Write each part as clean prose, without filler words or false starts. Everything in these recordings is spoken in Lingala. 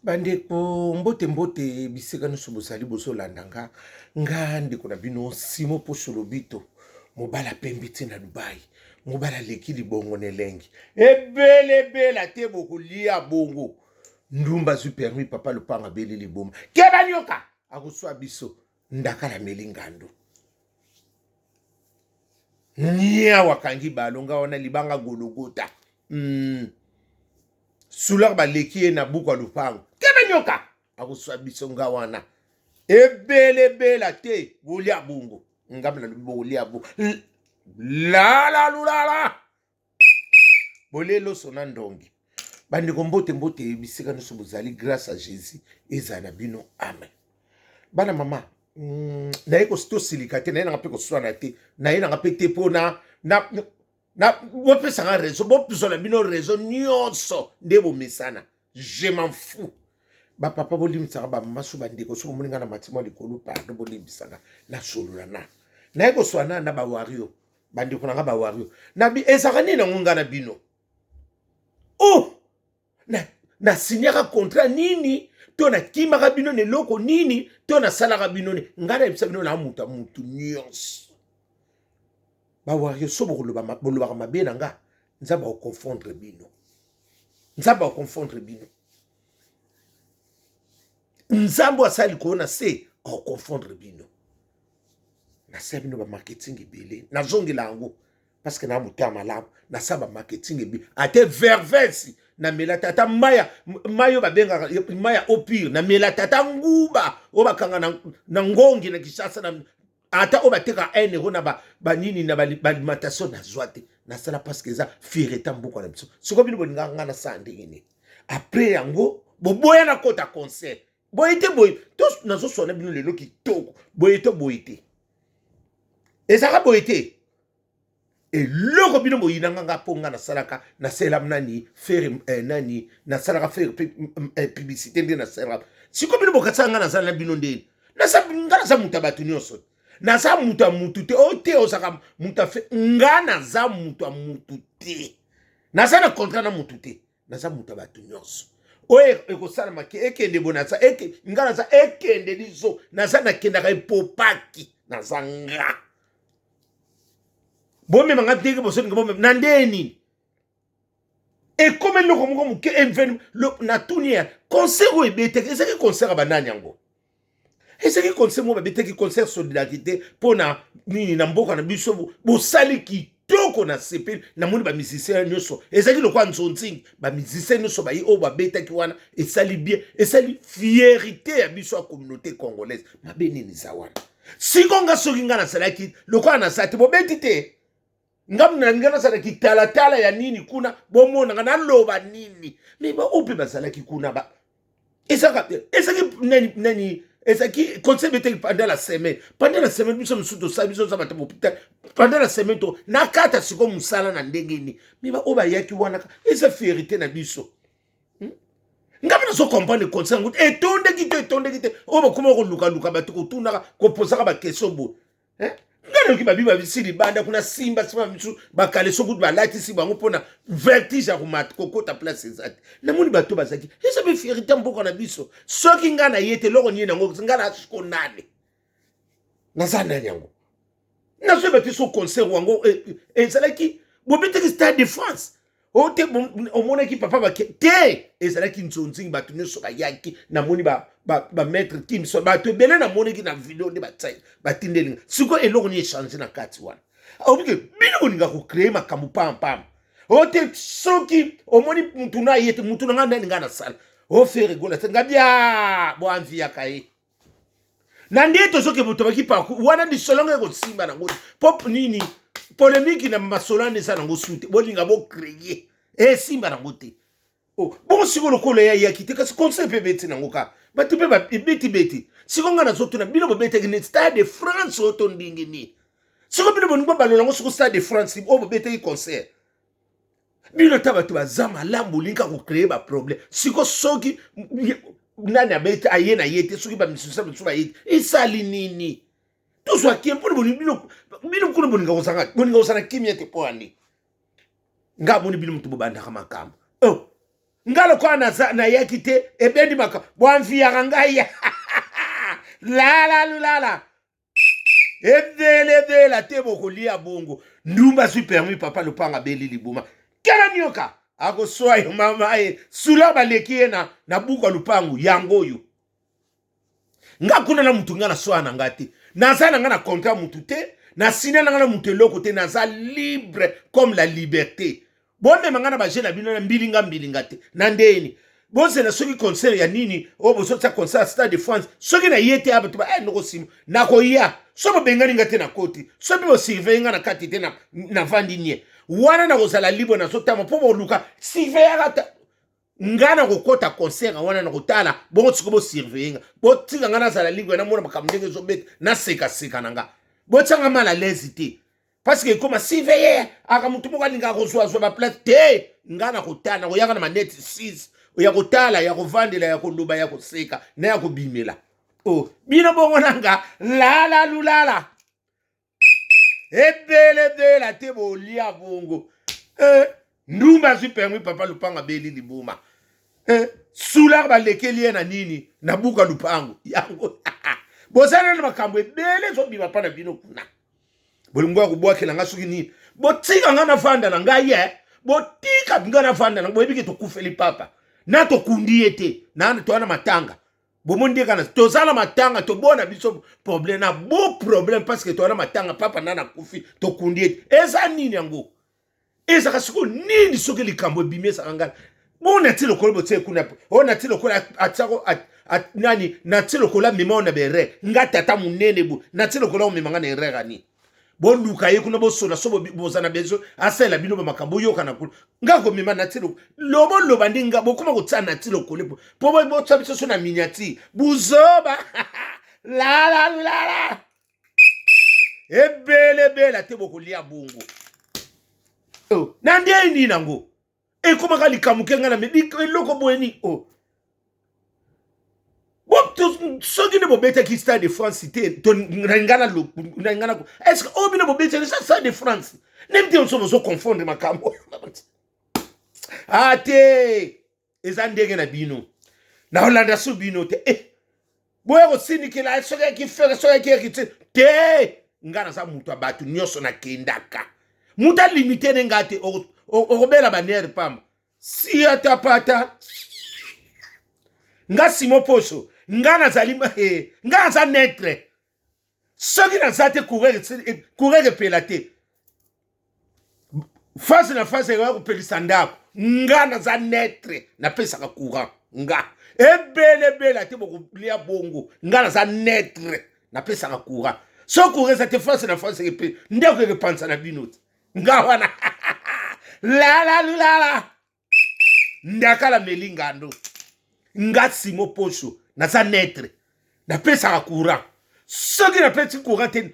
Bandeko mbote mbote bisika nyonso bozali bozolandanga nga ndeko na bino Simo Posolobito mobala pembi te na Dubai mobala leki libongo nelengi ebele te bokolia bongo ndumba zwi permis papa lopanga beli liboma keba nyoka akuswa biso ndakala melingando nia wakangi balonga wana libanga gologota Sular baleki na buka lupango kebe nyoka akuswa biso nga wana ebele te bolia bungu ngamla bolia bu la bolelo sona ndongi bandeko mbote bisika nyonso bozali grâce à Jésus ezala bino amen bana mama naye kosilika te naye nanga mpe koswana te naye nanga mpe te mpo na bopesanga réseau bopisola bino réseau nyonso nde bomesana je m'en fous bapapa bolimbisaka bamama so bandeko soki omoninga na matima likolo pardo bolimbisaka nasolola naye koswana na bawario bandeko nanga bawario ezaka nini nango nga na bino nasinyaka contrat nini to nakimaka bino na eloko nini to nasalaka bino ne ngai nayebisa bino na mutu nyonso bawario so bolobaka mabe na nga nzambe akoconfondre bino nzambe asali koona se akoconfondre bino nasala bino bamarketing ebele nazongela yango parce que na moto ya malamu nasala bamarketing ebele ate vervesi namela tata maya oyo babengaka maya opire namela tata nguba oyo bakanga na ngongi na Kinshasa ata oyo bateka €1 na banini na balimentation nazwa te nasala parce que eza fierté mboka na biso sikoyo bino bolingaka nga nasala ndenge nini après yango boboya na kota concert boye te nazoswana bino lelo kitoko boye te ezaka boye te eloko bino boyinanga nga mpo nga nasalaka nani faire nani nasalaka faire publicité nde nasalaka sikoyo bino bokatisa nga nasala na bino ndeni nga naza mutu ya bato nyonso naza mutu ya mutu te oyo te ozaka mutu afe nga naza mutu ya mutu te naza na contrat na mutu te naza mutu ya bato nyonso oyo ekosalama ke ekende bo nga naza ekende lizo naza nakendaka epopaki naza nga bomema nga ndenge bosoninga bomema na ndeni ekome eloko moko moke na tuni ya concert oyo ebeteki ezaki concert ya banani yango ezaki concert moko babeteki concert solidarité mpo na nini na mboka na biso bosali kitoko na sepeli namoni bamusicien nyonso ezalaki lokwa nzonzingi bamusicien nyonso bayi oyo babetaki wana esali bien esali fierité ya biso ya communauté congolaise mabe nini eza wana sikonga soki nga nasalaki lokwa nasala te bobeti te nga nasalaki talatala ya nini kuna bomonanga naloba nini me baoyo mpe bazalaki kuna ezaki nani ezaki conseil beteki pendant la semaine biso mosusu tosala biso za bato hôpital pendant la semaine to nakata siko mosala na ndenge nini me baoyo bayaki wana eza fierité na biso nga bino so comprendre conseil yango etondeki te oyo bakoma kolukaluka bato kotunaka koposaka bakestion boye nga noki babi babisi libanda kuna simba misu bakale sokuti balatisi bango mpona vertige ya komata kokota place eza te namoni bato bazaki eza mpe fierité mboka na biso soki nga na ye te eloko nie nango nga nasiko nane naza nani yango nazoyeba so concert wango ezalaki bobeteki Stade de France oyo te omonaki papa bake te ezalaki nzonzingi bato nyonso bayaki namoni bametre kimso bato ebele namonaki na video nde batindelinga sikoyo eloko ni echange na kati wana obike bino boninga kocreye makambo pampam oyo te soki omoni mutu na ye te mutu na nga ndani nga nasala ofere gola te nga bia boanviaka ye na nde tozoke botobaki paku wana lisolongo ekosimba nango pop nini polémique na masolane eza nango sute bolinga bocreye esimba nango te bongo siko lokolo yaki te kasi conseil mpe beti nango ka bato mpe beti siko nga nazotuna bino bobeteki ne Stade de France oyo to ndenge nini siko bino boningo balola yango siko Stade de France oyo bobeteki concert bino ta bato baza malamu bolinga kocreye baproblème siko soki nani abeti aye na ye te soki bamisisa mosusu baye te esali nini tozwaki mpona bino kuna boninga kozana kimia te mpo ani nga moni bino moto bobandaka makambo ngalo kwa na yakite ebendi maka bwanvi yarangaya la evela tebo kolia bongo ndumba sui permis papa lupanga beli libuma kala nyoka ako soye mama sula baleki na buka lupangu yangoyo nga kuna na mutu nga na soya na ngati naza na nga na kontra mutu te na sina na nga na mutu eloko te naza libre comme la liberté bonde mangana ba jena bino na mbilinga te na ndeni bonse na soki concert ya nini o boso tsa concert Stade de France soki na yete abatu ba noko sim na ko ya so bo bengani ngate na koti so bo surveiller nga na kati te na vandi nie wana na kozala libre na sotama po bo luka surveiller ata ngana kokota concert wana na kotala bongo tsiko bo surveiller bo tinga ngana zala libre na mona makamndenge zo bet na seka nanga bo tsanga mala lezite parce que comme surveiller aka mutu mo kalinga ko zo ba place te ngana kotana ko yaka na maneti 6 ya kotala ya kovandela ya koluba ya koseka na ya kobimela oh bino bongo nanga la lulala ebele te bolia bongo ndumba sui permis papa lupanga beli libuma sula ba lekeli na nini na buka lupango yango bosana na makambo ebele zo bima pa na bino kuna bolingo ya kubwakela nga suki nini botika nga na vanda na ngai botika nga na vanda na boyebi ke tokufeli papa na to kundiete na to ana matanga bomondi kana to sala matanga to bona biso problème na beau problème parce que to ana matanga papa nana kufi to kundiete eza nini yango eza kasuko nini soki likambo bimesa ngala bona tilo kolbo tse kuna ona tilo kola atsako nani na tilo kola mema na bere ngata ta munene bu na tilo kola mema ngana erega ni bon luka ye kuna bosola sobo bozana bezo asela bino ba makambo yoka na kula ngako mema na tilo lobo loba ndinga bokuma kotsana tilo kolepo po bo tsabiso so na miniati buzoba la ebele te bokolia bongo oh nande ni nango koma kali kamukenga na medi eloko boeni oh soki ne bobeta ki Stade de France te to ngana est-ce que obina bobeta ça Stade de France nem te on so confondre makambo ate ezandege na bino na Hollanda so bino te boya ko sinikela soki ki fere soki ki te ngana sa mutu abatu nyoso na kendaka muta limité ngate okobela banere pamba si atapata nga simo poso ngana zalima ngana za netre soki na zate courir pelate face na face ya ko pelisa ndako ngana za netre na pesa ka courant nga ebele te bokulia bongo ngana za netre na pesa ka courant so courir zate face na face ke ndeko ke pansa na binoti nga wana la ndakala melingando nga simo poso na sa netre na pesa ka courant soki na pesa courant te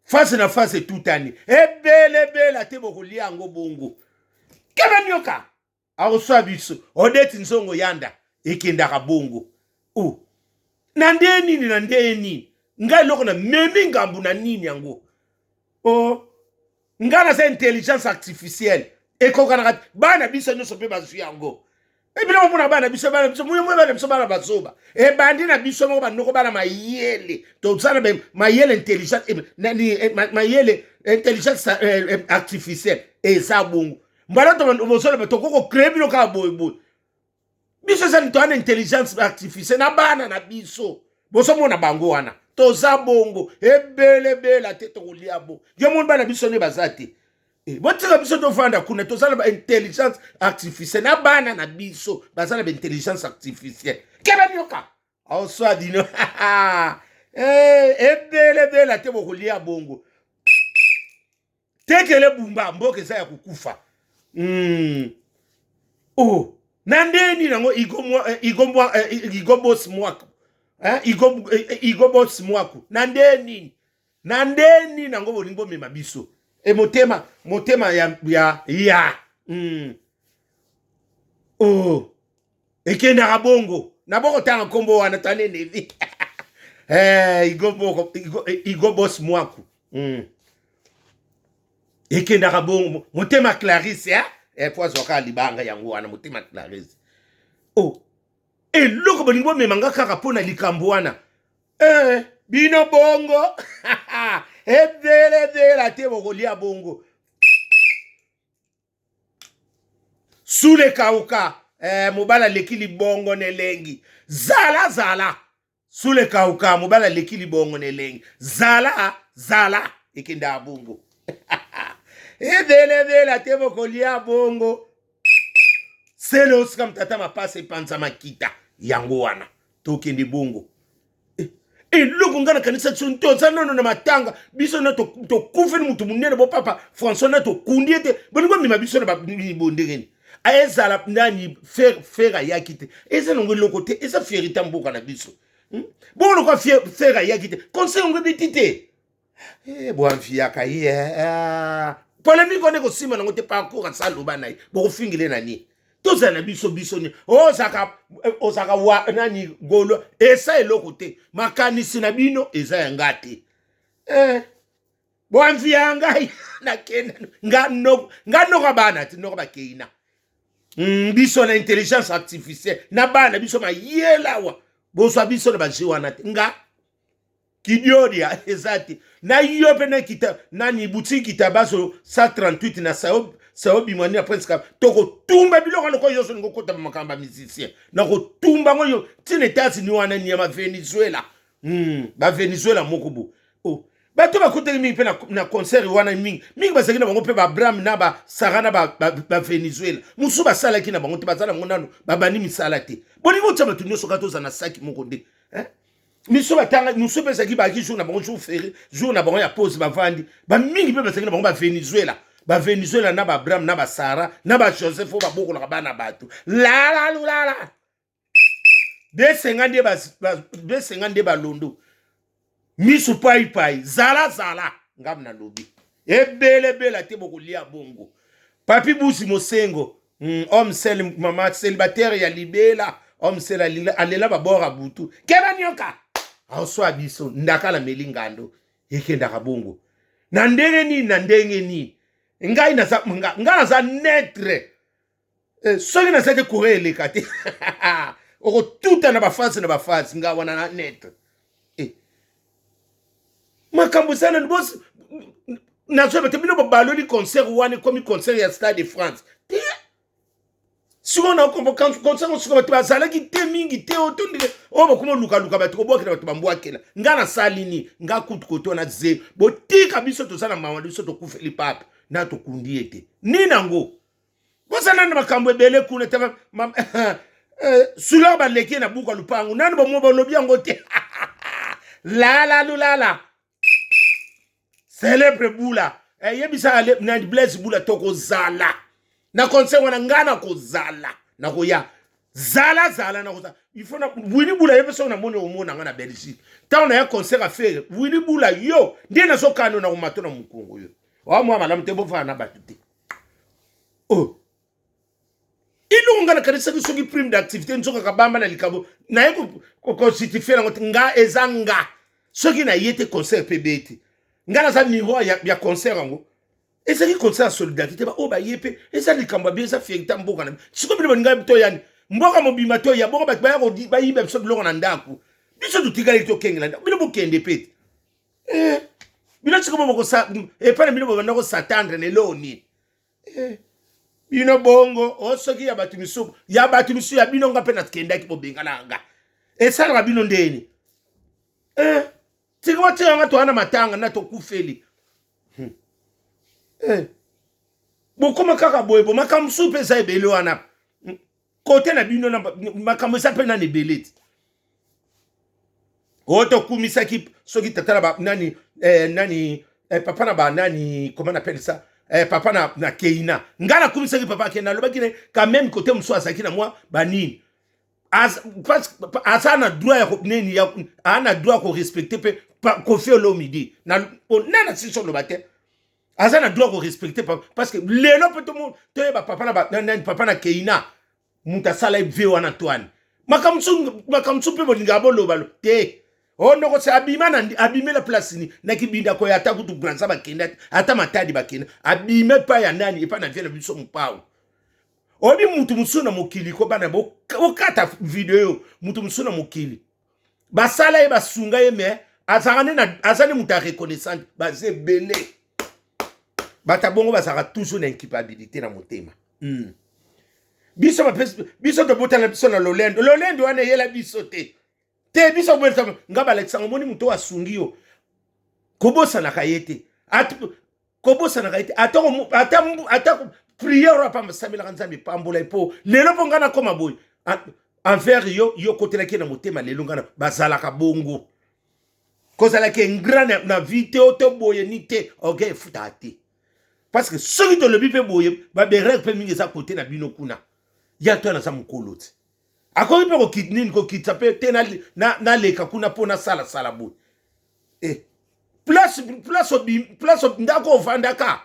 face na face tout ani ebele te bokolia yango bongo keba nyoka akosoa biso odeti nzongo yanda ekendaka bongo na ndeni ngai loko na memi ngambu na nini yango ngana sa intelligence artificielle ekokana bana biso nyonso mpe bazwi yango ebile mona bana biso muyo bana biso bana bazoba bandi na biso moko banoko bana mayele to tsana mayele intelligence mayele intelligence artificielle eza bongo mbala to bozola to koko créer bino ka boy biso sa nto ana intelligence artificielle na bana na biso boso mona bango wana to za bongo ebele te to kolia bo yo mon bana biso ne bazate botika biso to fanda kuna to sala ba intelligence artificielle na bana na biso bazala ba intelligence artificielle keba nyoka au swa dino ebele te bokolia bongo tekele bumba mboke sa ya kukufa nandeni nango igobos mwako igobos mwako nandeni nango bolingo mema biso motema ya ekendaka bongo na boko tanga kombo wana tane nevi igobos mwaku ekendaka bongo motema Clarisse po azoka libanga yango wana motema Clarisse Oh, eloko bolingi bomemanga kaka mpo na likambo wana. Bino bongo. Ebele te bokolia bongo. Sule kauka. Mobala lekili bongo nelengi. Zala. Sule kauka. Mobala lekili bongo nelengi. Zala. Ikenda bongo. Ebele te bokolia bongo. Sele osika mtata mapasa ipanza makita. Yango wana. Tokende bongo. Eloko ngana kanisa tsunto zanono na matanga biso na to kufeni mutu munene bo papa François na to kundiete bongo mima biso na ba bondengeni aezala nani fera yakite eza ngo lokote eza ferita mboka na biso bongo ko fera yakite conseil ngo bitite boamfiaka polémique on est ko sima ngo te pa ko ka saloba nai bo fingile nani tozana biso ni osaka wa nani golo esa eloko te makanisi na bino eza yanga te boamvia ngai na kenda ngano ka bana ti no ba keina biso na intelligence artificielle na bana biso ma yelawa boso biso na ba jiwana te nga kidiodia ezati na yope na kita nani boutique tabaso 138 na sao bimwani na presque toko tumba biloko loko yoso ngo kota makamba musicien na ko tumba ngoyo tine tasi ni wana ni ma Venezuela ba Venezuela mokubu bato bakoteli mingi pe na concert wana mingi bazaki na bango pe ba Bram na ba Sarah na ba Venezuela musu basalaki na bango te bazala ngonano babani misala te bolingo tshaba tunyo soka toza na saki moko nde miso batanga musu pe zaki ba ki jour na bango jour férié jour na bango ya pause bavandi ba mingi pe bazaki na bango ba Venezuela na ba Bram na ba Sarah na ba Joseph ba boko na bana bato la de sengande ba londo misu pai zala ngam na lobi ebele te bokolia bongo papi busi mosengo homme sel mama célibataire ya libela homme sel alela babora butu keba nyoka aswa biso ndakala melingando ekenda kabongo na ndenge ni ngai na za netre soki na sate kurele kate oko tuta na bafasi nga wana na netre makambo sana ndibos nazo bete bino babalo ni concert wana comme concert ya Stade de France siko na ko concert siko bete bazala ki te mingi te otondire bakoma luka batu ko bokela batu bambwa kela ngana salini nga kutu koto na ze botika biso to sana mama biso to kufeli papa na to kundiete ni nango bosana na makambo ebele kuna te sula ba leki na buka lupangu nani bo mo lobi yango te la célèbre bula yebisa ale na bless bula toko zala na concert wana ngana ko zala na ko ya zala na ko il faut na wini bula yebisa na moni omona ngana Belgique ta on a concert à faire wini bula yo ndi na so kano na ko matona mukongo yo wa mwa malamu te bofa na batute ilo ngana kanisa kisoki prime d'activité nzoka kabamba na likabo na yeko ko constituer na nga ezanga soki na yete concert pebeti ngana za niveau ya concert ngo ezaki concert solidarité ba yepe eza likamba bien za fierté mboka na siko bino nga bito yani mboka mobima to ya boka ba yibe so biloko na ndako biso tutikali to kengela bino bokende pete bino siko boko sa pana bino bobanda ko s'attendre ne loni bino bongo soki ya batumisu ya bino nga pe na kendaki bobengala nga esala bino ndeni tika watia nga to ana matanga na to kufeli bokoma kaka boyebo makamsu pe za ebele wana kote na bino na makamsu sa pe na nebeleti oto kumisaki soki tatala ba nani papa na ba nani comment on appelle ça papa na keina ngala kumisaki papa keina lobaki ne quand même côté mso asaki na moi banini asa na droit ya neni ya ana droit ko respecter pe ko faire l'omidi na onana si sur le matin asa na droit ko respecter parce que lelo pe tout monde te ba papa na keina muta sala ve wana toane makamsu pe bolinga bolobalo te ono ko sa abime la place ni na kibinda ko yata kutu branza bakenda ata matadi bakenda abime pa ya nani e pa na vela biso mpao obi mutu musuna mokili ko bana okata video mutu musuna mokili basala ye basunga ye me azani muta reconnaissante baze belé bata bongo basaka toujours na incapabilité na motema biso to botala biso na lolendo wana yela biso te biso bwelsa ngaba Alexandre moni muto asungi yo kobosa na kayete kobosa na kayete ata prière pa masamela kanzambi pambola po lelo pongana koma boy envers yo kotela ke na motema lelo ngana bazalaka bongo kozala ke ngrana na vite oto boye nite okay futati parce que ceux qui le bipe boye ba berek pe mingi za côté na bino kuna ya to na za mukoloti akoi pe ko kidnine ko kitsape te na leka kuna pona sala boy place ndako vandaka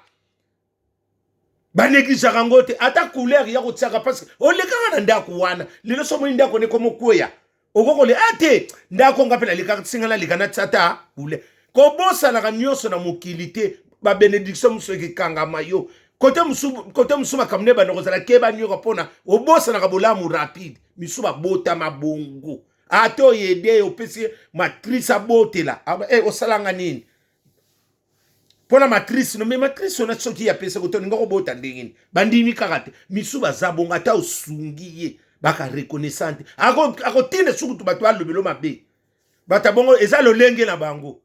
ba néglige rangote ata couleur ya ko tsaka parce que o leka na ndako wana lelo somo ndako ne komo koya okokole ate ndako ngapela leka singala leka na tsata ule ko bosa na kanyoso na mokilité ba bénédiction musoki kanga mayo côté musuma kamne ba nokozala keba nyoko pona o bosa na kabolamu rapide misuba bota mabongo ato yede opesi matrice abotela o salanga nini pona matrice no me matrice ona soki ya pesa ko toninga ko bota ndengini bandimi kakate misuba zabonga ta osungiye baka reconnaissante ako tine sukutu bato alobelo mabe bata bongo eza lolenge na bango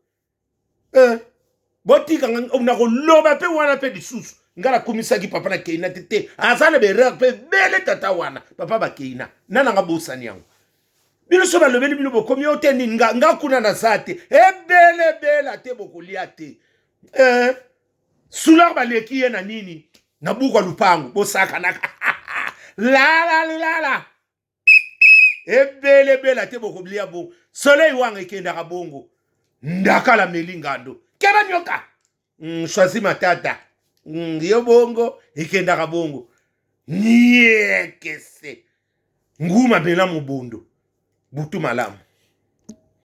botika na ko loba pe wana pe disusu ngala komisaki papa na keina tete azana be rare pe bele tata wana papa ba keina nana nga bosani yango bino so ba lobeli bino bokomi ote ni nga kuna na sate bele te bokolia te sula ba leki ye na nini na buka lupango bosaka na la bele te bokolia bo soleil wanga kenda ka bongo ndaka la melingando keba nyoka choisi matata yo bongo ikenda ka bongo niekese nguma bela mubondo butu malamu